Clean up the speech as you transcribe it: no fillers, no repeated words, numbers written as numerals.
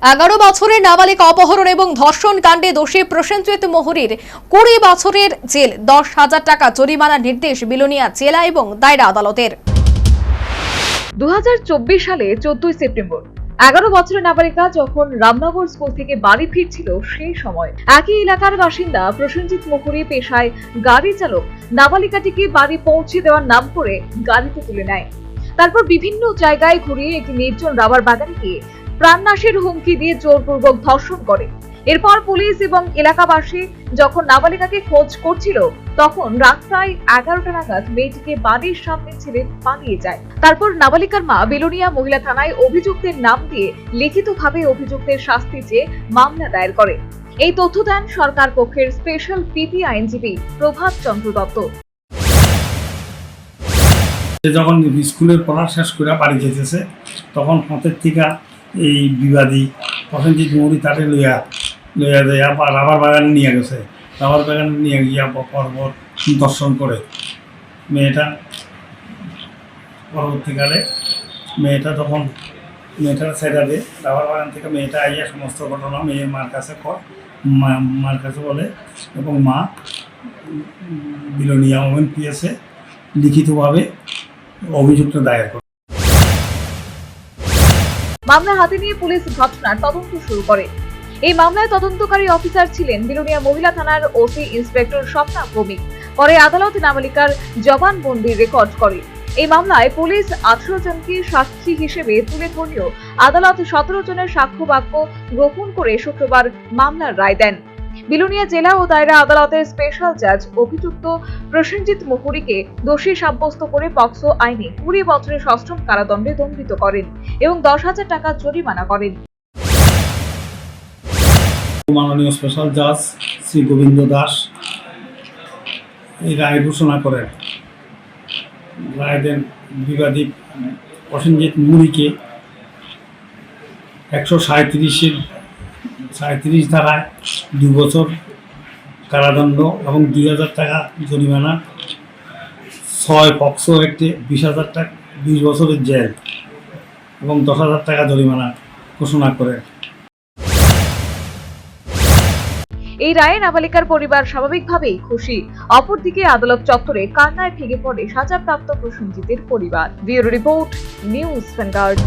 11 বছরের নাবালিকা অপহরণ এবং ধর্ষণ কাণ্ডে দোষী প্রসেনজিৎ মোহরির 20 বছরের জেল, 10,000 টাকা জরিমানার নির্দেশ বিলোনিয়া জেলা এবং দায়রা আদালতের। 2024 সালে 14 সেপ্টেম্বর 11 বছরের নাবালিকা যখন রামনগর স্কুল থেকে বাড়ি ফিরছিল সেই সময় একই এলাকার বাসিন্দা প্রসেনজিৎ মোহরি পেশায় গাড়ি চালক নাবালিকাটিকে বাড়ি পৌঁছে দেওয়ার নাম করে গাড়িতে তুলে নেয়। তারপর বিভিন্ন জায়গায় ঘুরিয়ে একটি নির্জন রাবার বাগানে গিয়ে প্রাণনাশের হুমকি দিয়ে জোরপূর্বক ধর্ষণ করে। এরপর পুলিশ এবং এলাকাবাসী যখন নাবালিকাকে খোঁজ করছিল তখন রাত প্রায় 11টা নাগাদ মেয়েটিকে বাড়ির সামনে ছেড়ে পালিয়ে যায়। তারপর নাবালিকার মা বিলোনিয়া মহিলা থানায় অভিযুক্তের নাম দিয়ে লিখিতভাবে অভিযুক্তের শাস্তি চেয়ে মামলা দায়ের করে। এই তথ্য দেন সরকার পক্ষের স্পেশাল পিপি আইনজীবী প্রভাত চন্দ্র দত্ত। যখন স্কুলের পড়া শেষ করে বাড়ি যেতেছে তখন হাতের থেকে এই বিবাদী প্রসেনজিৎ মোহরি তাকে লইয়া যায় আবার রাবার বাগানে নিয়ে গেছে। রাবার বাগানে নিয়ে গিয়া পরপর দর্শন করে মেয়েটা। পরবর্তীকালে মেয়েটা তখন ছেড়ে দেয় রাবার বাগান থেকে। মেয়েটা আইয়া সমস্ত ঘটনা মেয়ের মার কাছে মার কাছে বলে এবং মা বিলোনিয়া ওমেন পিএসে লিখিতভাবে অভিযুক্ত দায়ের করে। মামলা হাতে নিয়ে পুলিশ ঘটনার তদন্ত শুরু করে। এই মামলায় তদন্তকারী অফিসার ছিলেন বিলোনিয়া মহিলা থানার ওসি ইন্সপেক্টর স্বপ্না ভৌমিক। পরে আদালত নাবালিকার জবানবন্দি রেকর্ড করে। এই মামলায় পুলিশ 18 জনকে সাক্ষী হিসেবে তুলে ধরলেও আদালত 17 জনের সাক্ষ্য বাক্য গ্রহণ করে শুক্রবার মামলার রায় দেন। বিলোনিয়া জেলা ও দায়রা আদালতের স্পেশাল জাজ অভিযুক্ত প্রসেনজিৎ মোহরিকে দোষী সাব্যস্ত করে পক্সো আইনে 20 বছরের সশ্রম কারাদণ্ডে দণ্ডিত করেন এবং 10,000 টাকা জরিমানা করেন। মাননীয় স্পেশাল জাজ শ্রী গোবিন্দ দাস এই রায় ঘোষণা করেন। রায় দেন বিবাদী প্রসেনজিৎ মোহরিকে 137 ধারায় 2 বছর কারাদণ্ড এবং 2,000 টাকা জরিমানা, 6 পক্সো অ্যাক্টে 20,000 টাকা 20 বছরের জেল এবং 10,000 টাকা জরিমানা ঘোষণা করে। এই রায়ে নাবালিকার পরিবার স্বাভাবিকভাবেই খুশি। অপরদিকে আদালত চত্বরে কান্নায় ভেঙে পড়ে সাজাপ্রাপ্ত প্রসেনজিতের পরিবার। Bureau report, news vanguard.